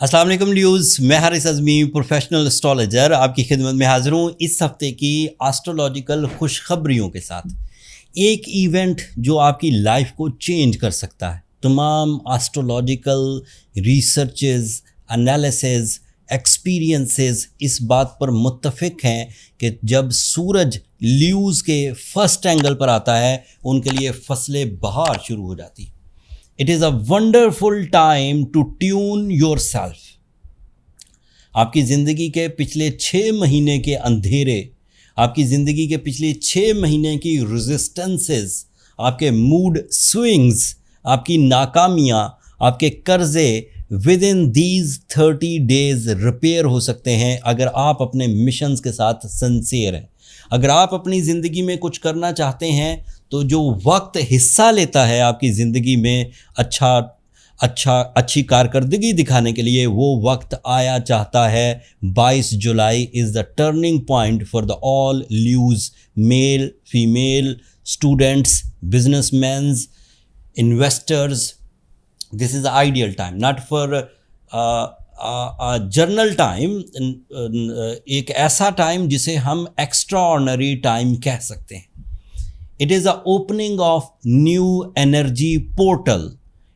السلام علیکم ڈیوز، میں حارث اعظمی پروفیشنل اسٹرالوجر آپ کی خدمت میں حاضر ہوں اس ہفتے کی آسٹرولوجیکل خوشخبریوں کے ساتھ۔ ایک ایونٹ جو آپ کی لائف کو چینج کر سکتا ہے۔ تمام آسٹرولوجیکل ریسرچز، انالیسز، ایکسپیرینسز اس بات پر متفق ہیں کہ جب سورج لیوز کے فرسٹ اینگل پر آتا ہے ان کے لیے فصل بہار شروع ہو جاتی ہے۔ It is a wonderful time to tune yourself۔ آپ کی زندگی کے پچھلے 6 مہینے کے اندھیرے، آپ کی زندگی کے پچھلے 6 مہینے کی ریزسٹنسز، آپ کے موڈ سوئنگز، آپ کی ناکامیاں، آپ کے قرضے within these 30 days ریپیئر ہو سکتے ہیں اگر آپ اپنے مشنز کے ساتھ سنسیئر ہیں۔ اگر آپ اپنی زندگی میں کچھ کرنا چاہتے ہیں تو جو وقت حصہ لیتا ہے آپ کی زندگی میں اچھی کارکردگی دکھانے کے لیے، وہ وقت آیا چاہتا ہے۔ 22 July is the turning point for the all Leos, male, female, students, business mens, investors. This is the ideal time, not for general time, ایک ایسا ٹائم جسے ہم ایکسٹرا آرڈنری ٹائم کہہ سکتے ہیں۔ It is a opening of new energy portal,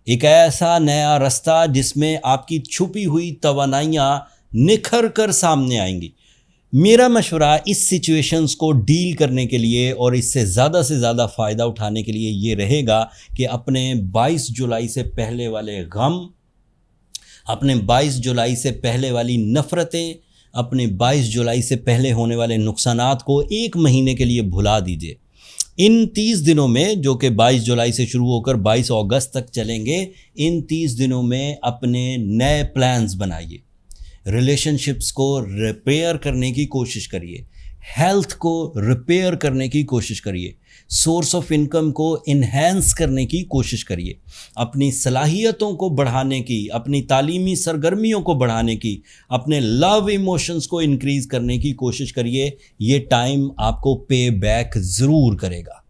ایک ایسا نیا رستہ جس میں آپ کی چھپی ہوئی توانائیاں نکھر کر سامنے آئیں گی۔ میرا مشورہ اس سچویشنز کو ڈیل کرنے کے لیے اور اس سے زیادہ فائدہ اٹھانے کے لیے یہ رہے گا کہ اپنے 22 جولائی سے پہلے والے غم، اپنے 22 جولائی سے پہلے والی نفرتیں، اپنے 22 جولائی سے پہلے ہونے والے نقصانات کو ایک مہینے کے لیے بھلا دیجیے۔ ان 30 دنوں میں، جو کہ 22 جولائی سے شروع ہو کر 22 اگست تک چلیں گے، ان 30 دنوں میں اپنے نئے پلانز بنائیے۔ ریلیشن شپس کو ریپیئر کرنے کی کوشش کریے، ہیلتھ کو ریپیئر کرنے کی کوشش کریے، سورس آف انکم کو انہینس کرنے کی کوشش کریے، اپنی صلاحیتوں کو بڑھانے کی، اپنی تعلیمی سرگرمیوں کو بڑھانے کی، اپنے لو ایموشنز کو انکریز کرنے کی کوشش کریے۔ یہ ٹائم آپ کو پے بیک ضرور کرے گا۔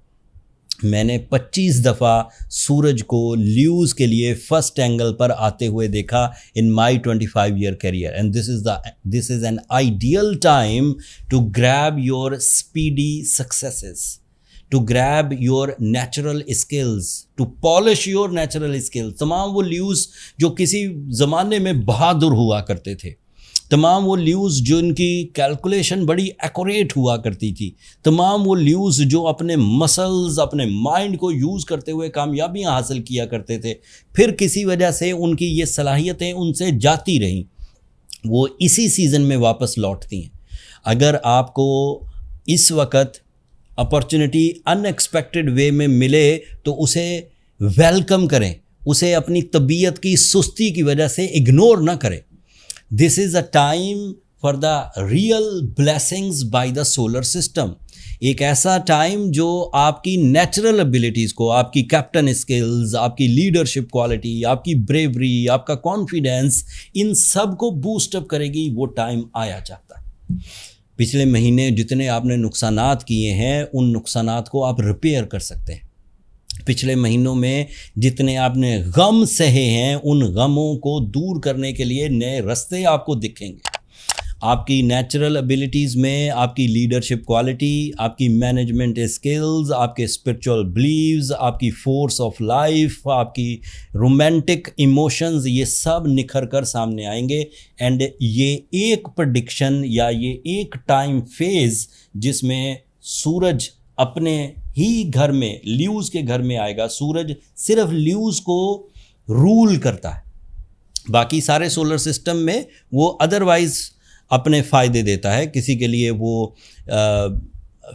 میں نے 25 دفعہ سورج کو لیوز کے لیے فرسٹ اینگل پر آتے ہوئے دیکھا ان مائی 25 year career and this is an ideal time to grab your speedy successes, to grab your natural skills, to polish your natural skills۔ تمام وہ لیوز جو کسی زمانے میں بہادر ہوا کرتے تھے، تمام وہ لیوز جو ان کی کیلکولیشن بڑی ایکوریٹ ہوا کرتی تھی، تمام وہ لیوز جو اپنے مسلز، اپنے مائنڈ کو یوز کرتے ہوئے کامیابیاں حاصل کیا کرتے تھے، پھر کسی وجہ سے ان کی یہ صلاحیتیں ان سے جاتی رہیں، وہ اسی سیزن میں واپس لوٹتی ہیں۔ اگر آپ کو اس وقت اپارچونٹی ان ایکسپیکٹڈ وے میں ملے تو اسے ویلکم کریں، اسے اپنی طبیعت کی سستی کی وجہ سے اگنور نہ کریں۔ This is a time for the real blessings by the solar system۔ ایک ایسا ٹائم جو آپ کی نیچرل ابیلٹیز کو، آپ کی کیپٹن اسکلز، آپ کی لیڈرشپ کوالٹی، آپ کی بریوری، آپ کا کانفیڈینس، ان سب کو بوسٹ اپ کرے گی۔ وہ ٹائم آیا چاہتا ہے۔ پچھلے مہینے جتنے آپ نے نقصانات کیے ہیں ان نقصانات کو آپ ریپیئر کر سکتے ہیں۔ پچھلے مہینوں میں جتنے آپ نے غم سہے ہیں ان غموں کو دور کرنے کے لیے نئے رستے آپ کو دکھیں گے۔ آپ کی نیچرل ابیلٹیز میں آپ کی لیڈرشپ کوالٹی، آپ کی مینجمنٹ اسکلز، آپ کے اسپرچول بلیوز، آپ کی فورس آف لائف، آپ کی رومانٹک ایموشنز، یہ سب نکھر کر سامنے آئیں گے۔ اینڈ یہ ایک پریڈکشن یا یہ ایک ٹائم فیز جس میں سورج اپنے ہی گھر میں، لیوز کے گھر میں آئے گا۔ سورج صرف لیوز کو رول کرتا ہے، باقی سارے سولر سسٹم میں وہ ادروائز اپنے فائدے دیتا ہے۔ کسی کے لیے وہ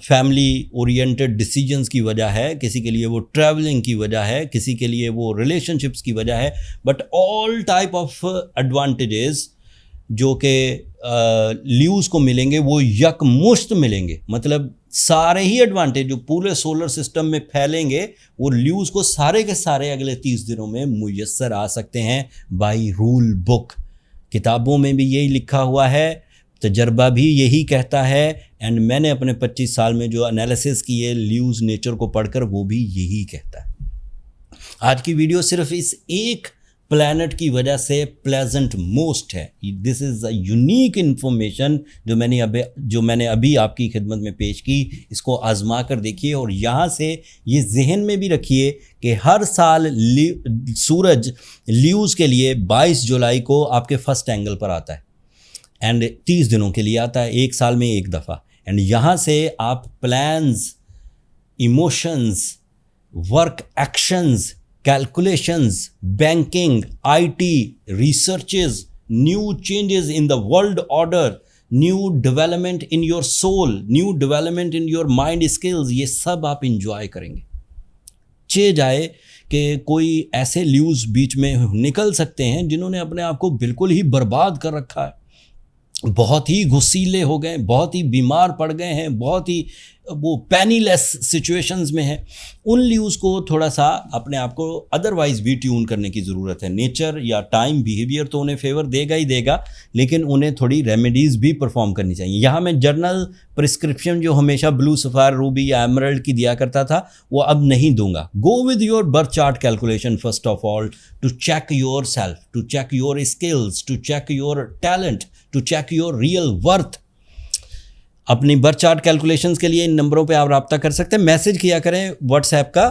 فیملی اورینٹڈ ڈیسیجنز کی وجہ ہے، کسی کے لیے وہ ٹریولنگ کی وجہ ہے، کسی کے لیے وہ ریلیشن شپس کی وجہ ہے، but all type of advantages جو کہ لیوز کو ملیں گے وہ یک مشت ملیں گے۔ مطلب سارے ہی ایڈوانٹیج جو پورے سولر سسٹم میں پھیلیں گے وہ لیوز کو سارے کے سارے اگلے 30 دنوں میں میسر آ سکتے ہیں بائی رول بک۔ کتابوں میں بھی یہی لکھا ہوا ہے، تجربہ بھی یہی کہتا ہے، اینڈ میں نے اپنے 25 سال میں جو انالیسس کیے لیوز نیچر کو پڑھ کر وہ بھی یہی کہتا ہے۔ آج کی ویڈیو صرف اس ایک پلانٹ کی وجہ سے پلیزنٹ موسٹ ہے. دس از اے یونیک انفارمیشن جو میں نے ابھی آپ کی خدمت میں پیش کی. اس کو آزما کر دیکھیے اور یہاں سے یہ ذہن میں بھی رکھیے کہ ہر سال سورج لیوز کے لیے 22 جولائی کو آپ کے فرسٹ اینگل پر آتا ہے اینڈ 30 دنوں کے لیے آتا ہے, ایک سال میں ایک دفعہ. اینڈ یہاں سے آپ plans, emotions, work actions, calculations, banking, I T, researches, new changes in the world order, new development in your soul, new development in your mind skills, یہ سب آپ انجوائے کریں گے. چہ جائے کہ کوئی ایسے لیوز بیچ میں نکل سکتے ہیں جنہوں نے اپنے آپ کو بالکل ہی برباد کر رکھا ہے, بہت ہی غصیلے ہو گئے, بہت ہی بیمار پڑ گئے ہیں, بہت ہی وہ پینی لیس سچویشنز میں ہیں. ان لیوز کو تھوڑا سا اپنے آپ کو ادروائز بھی ٹیون کرنے کی ضرورت ہے. نیچر یا ٹائم بیہیویئر تو انہیں فیور دے گا ہی دے گا, لیکن انہیں تھوڑی ریمیڈیز بھی پرفارم کرنی چاہیے. یہاں میں جرنل پرسکرپشن جو ہمیشہ بلو سفار, روبی یا ایمرلڈ کی دیا کرتا تھا وہ اب نہیں دوں گا. Go with your birth chart calculation first of all to check yourself, to check your skills, to check your talent, to check your real worth. اپنی برتھ چارٹ کیلکولیشنز کے لیے ان نمبروں پہ آپ رابطہ کر سکتے ہیں. میسج کیا کریں واٹس ایپ کا,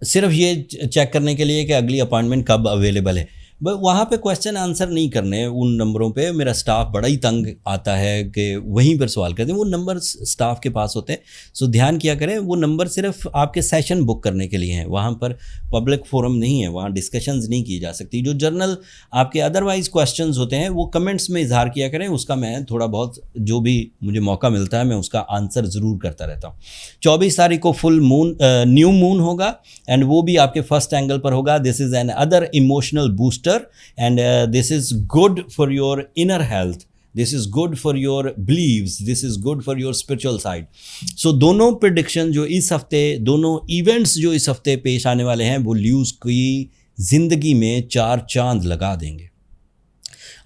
صرف یہ چیک کرنے کے لیے کہ اگلی اپائنٹمنٹ کب اویلیبل ہے. وہاں پہ کویشچن آنسر نہیں کرنے ان نمبروں پہ. میرا سٹاف بڑا ہی تنگ آتا ہے کہ وہیں پر سوال کرتے ہیں, وہ نمبر سٹاف کے پاس ہوتے ہیں. سو دھیان کیا کریں, وہ نمبر صرف آپ کے سیشن بک کرنے کے لیے ہیں, وہاں پر پبلک فورم نہیں ہے, وہاں ڈسکشنز نہیں کی جا سکتی. جو جرنل آپ کے ادروائز کویشچنز ہوتے ہیں وہ کمنٹس میں اظہار کیا کریں, اس کا میں تھوڑا بہت جو بھی مجھے موقع ملتا ہے میں اس کا آنسر ضرور کرتا رہتا ہوں. 24 تاریخ کو فل مون, نیو مون ہوگا اینڈ وہ بھی آپ کے فرسٹ اینگل پر ہوگا. This is another emotional booster and this is good for your inner health, this is good for your beliefs, this is good for your spiritual side. So دونوں prediction جو اس ہفتے, دونوں events جو اس ہفتے پیش آنے والے ہیں وہ لیوز کی زندگی میں 4 چاند لگا دیں گے.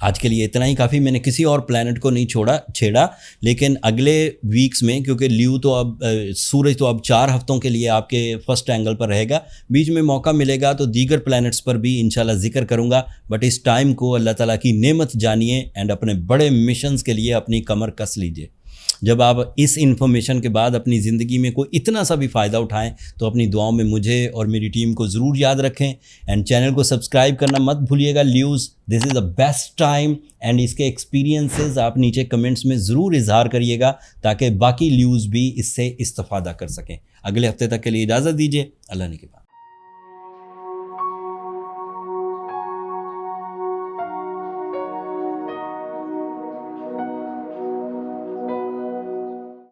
آج کے لیے اتنا ہی کافی. میں نے کسی اور پلانٹ کو نہیں چھیڑا, لیکن اگلے ویکس میں, کیونکہ لیو تو اب سورج تو اب 4 ہفتوں کے لیے آپ کے فرسٹ اینگل پر رہے گا, بیچ میں موقع ملے گا تو دیگر پلانٹس پر بھی انشاءاللہ ذکر کروں گا. بٹ اس ٹائم کو اللہ تعالیٰ کی نعمت جانیے اینڈ اپنے بڑے مشنز کے لیے اپنی کمر کس لیجیے. جب آپ اس انفارمیشن کے بعد اپنی زندگی میں کوئی اتنا سا بھی فائدہ اٹھائیں تو اپنی دعاؤں میں مجھے اور میری ٹیم کو ضرور یاد رکھیں اینڈ چینل کو سبسکرائب کرنا مت بھولیے گا. Leos this is the best time and اس کے ایکسپیرینسز آپ نیچے کمنٹس میں ضرور اظہار کریے گا تاکہ باقی لیوز بھی اس سے استفادہ کر سکیں. اگلے ہفتے تک کے لیے اجازت دیجیے. اللہ نے کے بعد.